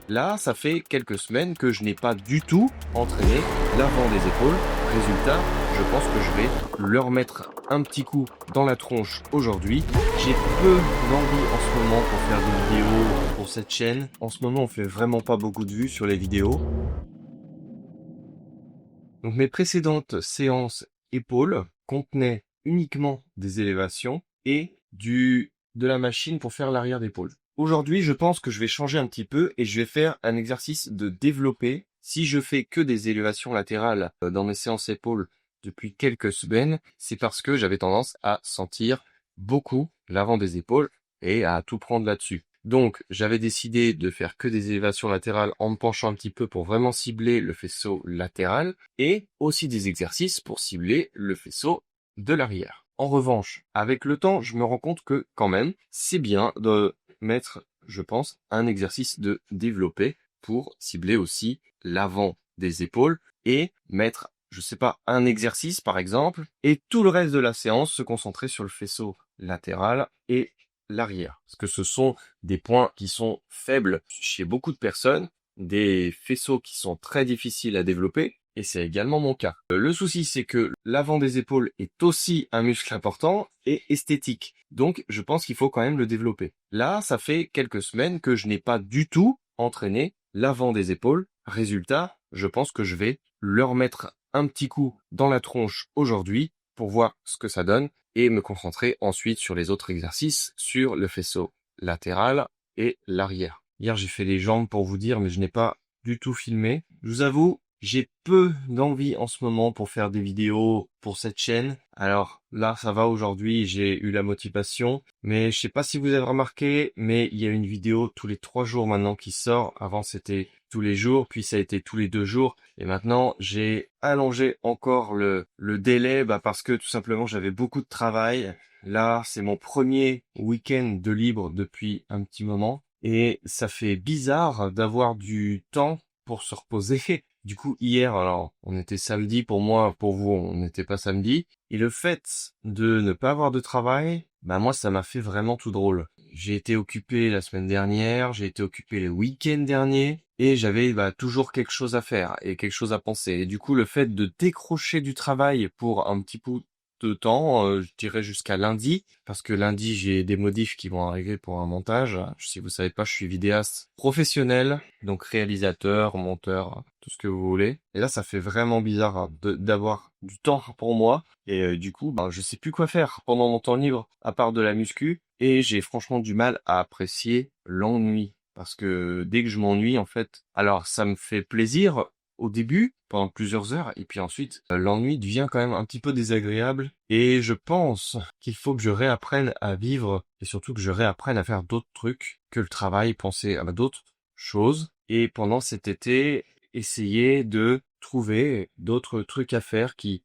Là, ça fait quelques semaines que je n'ai pas du tout entraîné l'avant des épaules. Résultat, je pense que je vais leur mettre un petit coup dans la tronche aujourd'hui. J'ai peu d'envie en ce moment pour faire des vidéos pour cette chaîne. En ce moment, on fait vraiment pas beaucoup de vues sur les vidéos. Donc mes précédentes séances épaules contenaient uniquement des élévations et de la machine pour faire l'arrière d'épaule. Aujourd'hui, je pense que je vais changer un petit peu et je vais faire un exercice de développé. Si je fais que des élévations latérales dans mes séances épaules depuis quelques semaines, c'est parce que j'avais tendance à sentir beaucoup l'avant des épaules et à tout prendre là-dessus. Donc, j'avais décidé de faire que des élévations latérales en me penchant un petit peu pour vraiment cibler le faisceau latéral et aussi des exercices pour cibler le faisceau de l'arrière. En revanche, avec le temps, je me rends compte que quand même, c'est bien de mettre, je pense, un exercice de développé pour cibler aussi l'avant des épaules et mettre, je sais pas, un exercice par exemple et tout le reste de la séance se concentrer sur le faisceau latéral et l'arrière. Parce que ce sont des points qui sont faibles chez beaucoup de personnes, des faisceaux qui sont très difficiles à développer, et c'est également mon cas. Le souci, c'est que l'avant des épaules est aussi un muscle important et esthétique. Donc, je pense qu'il faut quand même le développer. Là, ça fait quelques semaines que je n'ai pas du tout entraîné l'avant des épaules. Résultat, je pense que je vais leur mettre un petit coup dans la tronche aujourd'hui pour voir ce que ça donne et me concentrer ensuite sur les autres exercices, sur le faisceau latéral et l'arrière. Hier, j'ai fait les jambes pour vous dire, mais je n'ai pas du tout filmé. Je vous avoue, j'ai peu d'envie en ce moment pour faire des vidéos pour cette chaîne. Alors là, ça va aujourd'hui, j'ai eu la motivation. Mais je sais pas si vous avez remarqué, mais il y a une vidéo tous les 3 jours maintenant qui sort. Avant, c'était tous les jours, puis ça a été tous les 2 jours. Et maintenant, j'ai allongé encore le délai parce que tout simplement, j'avais beaucoup de travail. Là, c'est mon premier week-end de libre depuis un petit moment. Et ça fait bizarre d'avoir du temps pour se reposer. Du coup, hier, alors, on était samedi pour moi, pour vous, on n'était pas samedi. Et le fait de ne pas avoir de travail, moi, ça m'a fait vraiment tout drôle. J'ai été occupé la semaine dernière, j'ai été occupé le week-end dernier, et j'avais toujours quelque chose à faire et quelque chose à penser. Et du coup, le fait de décrocher du travail pour un petit peu de temps, je dirais jusqu'à lundi, parce que lundi j'ai des modifs qui vont arriver pour un montage. Si vous savez pas, je suis vidéaste professionnel, donc réalisateur, monteur, tout ce que vous voulez. Et là, ça fait vraiment bizarre d'avoir du temps pour moi. Et du coup, je sais plus quoi faire pendant mon temps libre, à part de la muscu. Et j'ai franchement du mal à apprécier l'ennui. Parce que dès que je m'ennuie, en fait, alors ça me fait plaisir au début, pendant plusieurs heures, et puis ensuite, l'ennui devient quand même un petit peu désagréable, et je pense qu'il faut que je réapprenne à vivre, et surtout que je réapprenne à faire d'autres trucs que le travail, penser à d'autres choses, et pendant cet été, essayer de trouver d'autres trucs à faire qui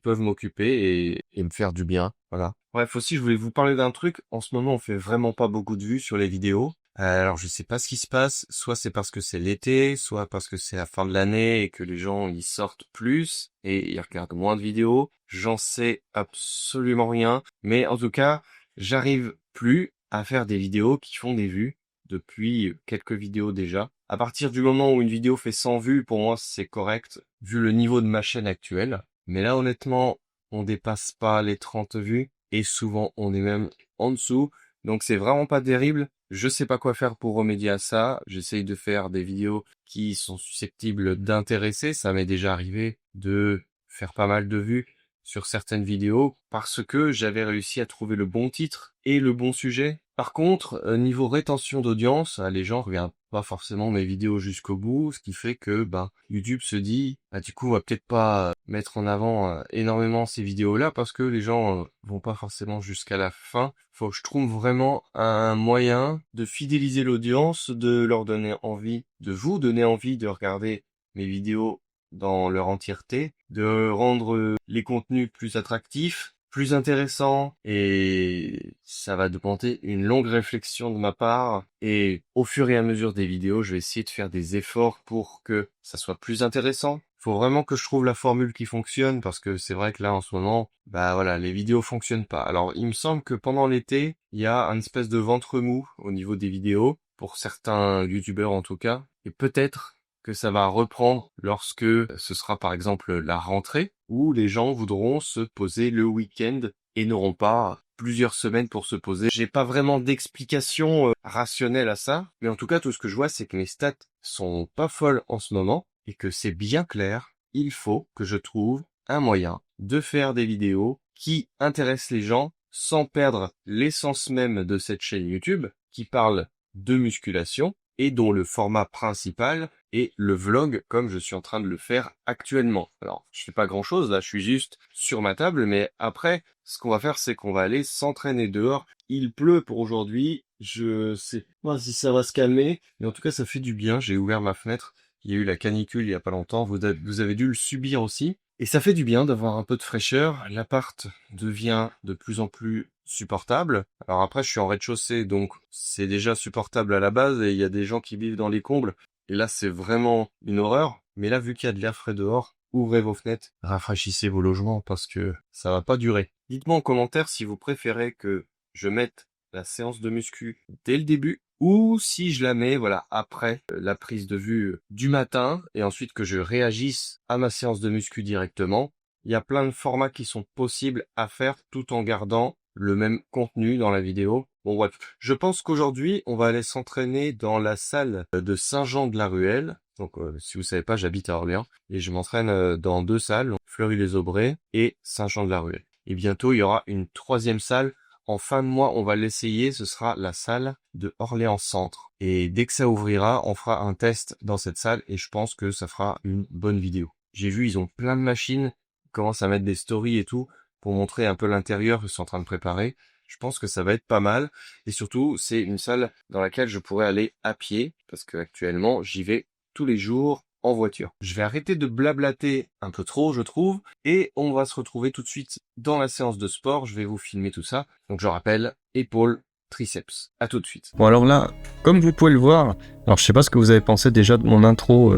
peuvent m'occuper et me faire du bien, voilà. Bref, aussi, je voulais vous parler d'un truc. En ce moment, on fait vraiment pas beaucoup de vues sur les vidéos. Alors je sais pas ce qui se passe, soit c'est parce que c'est l'été, soit parce que c'est la fin de l'année et que les gens y sortent plus et ils regardent moins de vidéos. J'en sais absolument rien, mais en tout cas, j'arrive plus à faire des vidéos qui font des vues depuis quelques vidéos déjà. À partir du moment où une vidéo fait 100 vues, pour moi c'est correct, vu le niveau de ma chaîne actuelle. Mais là honnêtement, on dépasse pas les 30 vues et souvent on est même en dessous. Donc c'est vraiment pas terrible. Je sais pas quoi faire pour remédier à ça. J'essaye de faire des vidéos qui sont susceptibles d'intéresser. Ça m'est déjà arrivé de faire pas mal de vues sur certaines vidéos parce que j'avais réussi à trouver le bon titre et le bon sujet. Par contre, niveau rétention d'audience, les gens regardent pas forcément mes vidéos jusqu'au bout, ce qui fait que YouTube se dit du coup on va peut-être pas mettre en avant énormément ces vidéos-là parce que les gens vont pas forcément jusqu'à la fin. Faut que je trouve vraiment un moyen de fidéliser l'audience, de leur donner envie, de vous donner envie de regarder mes vidéos dans leur entièreté, de rendre les contenus plus attractifs, plus intéressants, et ça va demander une longue réflexion de ma part, et au fur et à mesure des vidéos, je vais essayer de faire des efforts pour que ça soit plus intéressant. Faut vraiment que je trouve la formule qui fonctionne, parce que c'est vrai que là, en ce moment, voilà, les vidéos fonctionnent pas. Alors, il me semble que pendant l'été, il y a un espèce de ventre mou au niveau des vidéos, pour certains youtubeurs en tout cas, et peut-être que ça va reprendre lorsque ce sera par exemple la rentrée, où les gens voudront se poser le week-end et n'auront pas plusieurs semaines pour se poser. J'ai pas vraiment d'explication rationnelle à ça, mais en tout cas tout ce que je vois c'est que mes stats sont pas folles en ce moment et que c'est bien clair, il faut que je trouve un moyen de faire des vidéos qui intéressent les gens sans perdre l'essence même de cette chaîne YouTube qui parle de musculation et dont le format principal est le vlog comme je suis en train de le faire actuellement. Alors, je fais pas grand chose là, je suis juste sur ma table, mais après, ce qu'on va faire, c'est qu'on va aller s'entraîner dehors. Il pleut pour aujourd'hui, je sais pas si ça va se calmer, mais en tout cas, ça fait du bien. J'ai ouvert ma fenêtre, il y a eu la canicule il y a pas longtemps, vous avez dû le subir aussi. Et ça fait du bien d'avoir un peu de fraîcheur. L'appart devient de plus en plus supportable. Alors après, je suis en rez-de-chaussée, donc c'est déjà supportable à la base et il y a des gens qui vivent dans les combles. Et là, c'est vraiment une horreur. Mais là, vu qu'il y a de l'air frais dehors, ouvrez vos fenêtres, rafraîchissez vos logements parce que ça va pas durer. Dites-moi en commentaire si vous préférez que je mette la séance de muscu dès le début ou si je la mets après la prise de vue du matin et ensuite que je réagisse à ma séance de muscu directement. Il y a plein de formats qui sont possibles à faire tout en gardant le même contenu dans la vidéo. Bon bref, je pense qu'aujourd'hui on va aller s'entraîner dans la salle de Saint-Jean-de-la-Ruelle. Donc si vous savez pas, j'habite à Orléans et je m'entraîne dans 2 salles, Fleury-les-Aubrais et Saint-Jean-de-la-Ruelle. Et bientôt il y aura une 3e salle. En fin de mois, on va l'essayer, ce sera la salle de Orléans Centre. Et dès que ça ouvrira, on fera un test dans cette salle et je pense que ça fera une bonne vidéo. J'ai vu, ils ont plein de machines, ils commencent à mettre des stories et tout pour montrer un peu l'intérieur qu'ils sont en train de préparer. Je pense que ça va être pas mal. Et surtout, c'est une salle dans laquelle je pourrais aller à pied parce qu'actuellement, j'y vais tous les jours en voiture. Je vais arrêter de blablater un peu trop, je trouve, et on va se retrouver tout de suite dans la séance de sport. Je vais vous filmer tout ça. Donc je rappelle, épaules, triceps. À tout de suite. Bon alors là, comme vous pouvez le voir, alors je sais pas ce que vous avez pensé déjà de mon intro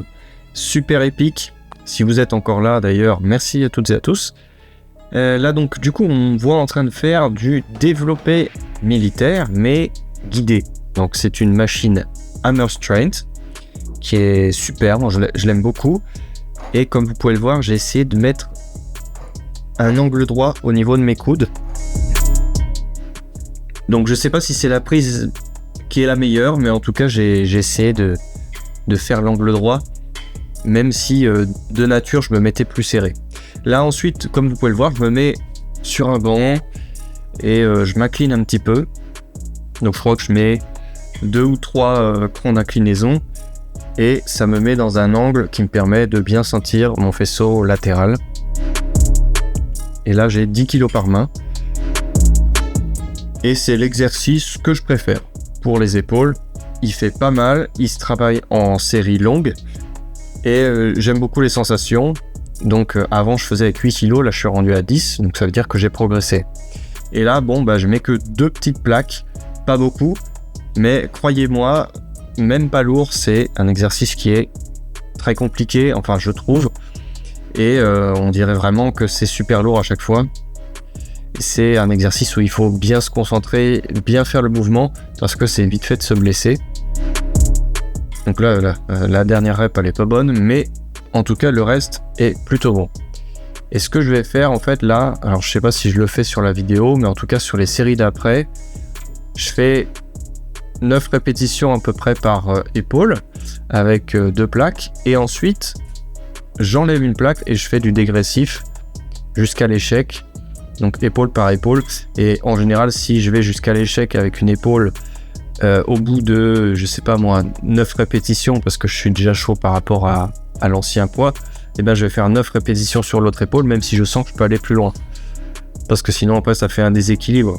super épique. Si vous êtes encore là d'ailleurs, merci à toutes et à tous. Là donc du coup on voit en train de faire du développé militaire mais guidé. Donc c'est une machine Hammer Strength qui est super, moi je l'aime beaucoup. Et comme vous pouvez le voir, j'ai essayé de mettre un angle droit au niveau de mes coudes. Donc je sais pas si c'est la prise qui est la meilleure, mais en tout cas j'ai essayé de faire l'angle droit, même si de nature je me mettais plus serré. Là ensuite, comme vous pouvez le voir, je me mets sur un banc et je m'incline un petit peu. Donc je crois que je mets 2 ou 3 crans d'inclinaison et ça me met dans un angle qui me permet de bien sentir mon faisceau latéral. Et là j'ai 10 kg par main. Et c'est l'exercice que je préfère. Pour les épaules, il fait pas mal, il se travaille en série longue et j'aime beaucoup les sensations. Donc avant je faisais avec 8 kg, là je suis rendu à 10, donc ça veut dire que j'ai progressé. Et là bon je mets que 2 petites plaques, pas beaucoup, mais croyez-moi, même pas lourd, c'est un exercice qui est très compliqué, enfin je trouve, et on dirait vraiment que c'est super lourd à chaque fois. C'est un exercice où il faut bien se concentrer, bien faire le mouvement, parce que c'est vite fait de se blesser. Donc là, la dernière rep elle est pas bonne, mais en tout cas le reste est plutôt bon. Et ce que je vais faire en fait là, alors je sais pas si je le fais sur la vidéo, mais en tout cas sur les séries d'après, je fais 9 répétitions à peu près par épaule, avec 2 plaques, et ensuite j'enlève une plaque et je fais du dégressif jusqu'à l'échec. Donc épaule par épaule, et en général si je vais jusqu'à l'échec avec une épaule au bout de, je sais pas moi, 9 répétitions, parce que je suis déjà chaud par rapport à l'ancien poids, et ben je vais faire 9 répétitions sur l'autre épaule, même si je sens que je peux aller plus loin, parce que sinon après ça fait un déséquilibre.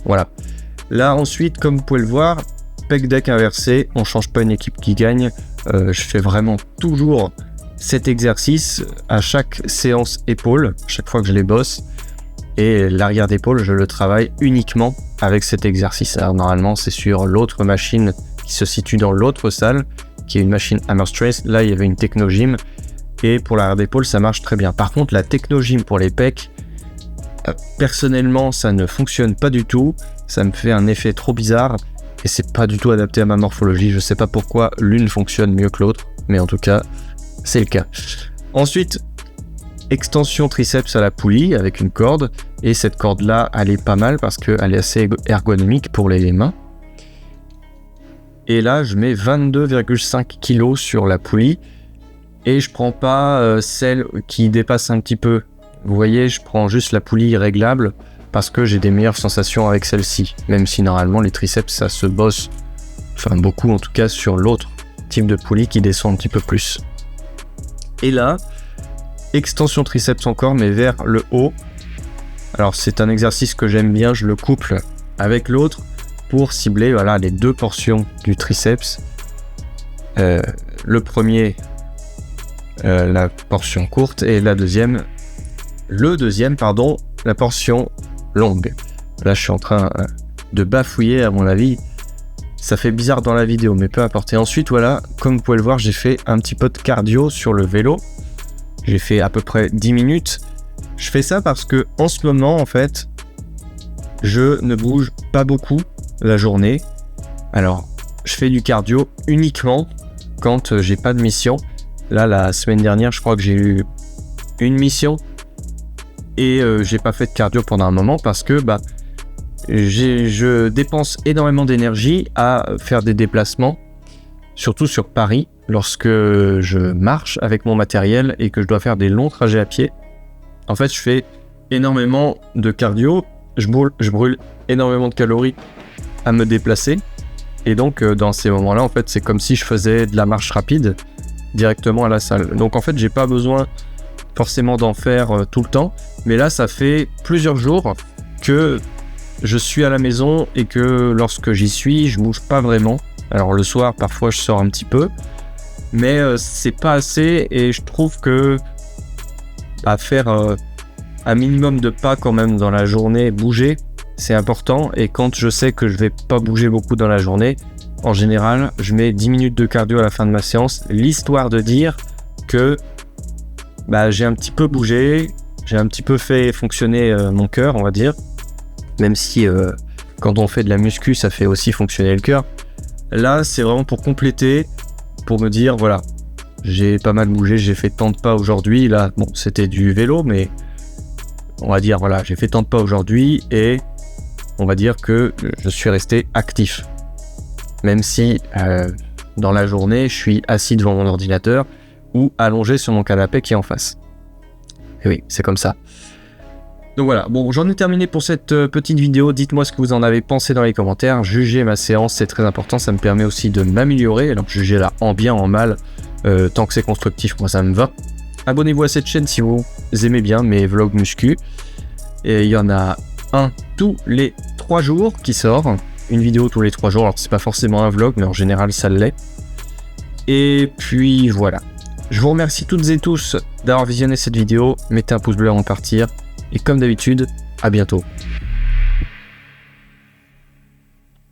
Voilà. Là ensuite, comme vous pouvez le voir, pec deck inversé, on change pas une équipe qui gagne. Je fais vraiment toujours cet exercice à chaque séance épaule, chaque fois que je les bosse. Et l'arrière d'épaule, je le travaille uniquement avec cet exercice. Alors normalement, c'est sur l'autre machine qui se situe dans l'autre salle, qui est une machine Hammer Strength. Là, il y avait une Technogym. Et pour l'arrière d'épaule, ça marche très bien. Par contre, la Technogym pour les pecs, personnellement, ça ne fonctionne pas du tout. Ça me fait un effet trop bizarre. et c'est pas du tout adapté à ma morphologie. Je sais pas pourquoi l'une fonctionne mieux que l'autre, mais en tout cas, c'est le cas. Ensuite, extension triceps à la poulie avec une corde, et cette corde-là, elle est pas mal parce qu'elle est assez ergonomique pour les mains. Et là, je mets 22,5 kg sur la poulie, et je prends pas celle qui dépasse un petit peu. Vous voyez, je prends juste la poulie réglable parce que j'ai des meilleures sensations avec celle-ci, même si normalement les triceps ça se bosse, enfin beaucoup en tout cas, sur l'autre type de poulie qui descend un petit peu plus. Et là, extension triceps encore, mais vers le haut. Alors c'est un exercice que j'aime bien, je le couple avec l'autre pour cibler voilà, les deux portions du triceps. Le premier, la portion courte, et la deuxième, la portion longue. Là je suis en train de bafouiller, à mon avis ça fait bizarre dans la vidéo, mais peu importe. Et ensuite voilà, comme vous pouvez le voir, j'ai fait un petit peu de cardio sur le vélo. J'ai fait à peu près 10 minutes. Je fais ça parce que en ce moment en fait je ne bouge pas beaucoup la journée. Alors je fais du cardio uniquement quand j'ai pas de mission. Là la semaine dernière je crois que j'ai eu une mission et j'ai pas fait de cardio pendant un moment parce que je dépense énormément d'énergie à faire des déplacements, surtout sur Paris, lorsque je marche avec mon matériel et que je dois faire des longs trajets à pied. En fait, je fais énormément de cardio, je brûle énormément de calories à me déplacer. Et donc, dans ces moments-là, en fait, c'est comme si je faisais de la marche rapide directement à la salle. Donc, en fait, j'ai pas besoin forcément d'en faire tout le temps. Mais là, ça fait plusieurs jours que je suis à la maison et que lorsque j'y suis, je bouge pas vraiment. Alors le soir, parfois, je sors un petit peu, mais c'est pas assez. Et je trouve que faire un minimum de pas quand même dans la journée, bouger, c'est important. Et quand je sais que je vais pas bouger beaucoup dans la journée, en général, je mets 10 minutes de cardio à la fin de ma séance, l'histoire de dire que j'ai un petit peu bougé, j'ai un petit peu fait fonctionner mon cœur, on va dire. Même si quand on fait de la muscu, ça fait aussi fonctionner le cœur. Là, c'est vraiment pour compléter, pour me dire, voilà, j'ai pas mal bougé, j'ai fait tant de pas aujourd'hui. Là, bon, c'était du vélo, mais on va dire, voilà, j'ai fait tant de pas aujourd'hui et on va dire que je suis resté actif. Même si dans la journée, je suis assis devant mon ordinateur ou allongé sur mon canapé qui est en face. Et oui, c'est comme ça. Donc voilà, bon, j'en ai terminé pour cette petite vidéo. Dites-moi ce que vous en avez pensé dans les commentaires. Jugez ma séance, c'est très important, ça me permet aussi de m'améliorer. Alors jugez-la en bien, en mal, tant que c'est constructif, moi ça me va. Abonnez-vous à cette chaîne si vous aimez bien mes vlogs muscu. Et il y en a un tous les 3 jours qui sort. Une vidéo tous les 3 jours, alors c'est pas forcément un vlog, mais en général ça l'est. Et puis voilà. Je vous remercie toutes et tous d'avoir visionné cette vidéo. Mettez un pouce bleu avant de partir. Et comme d'habitude, à bientôt.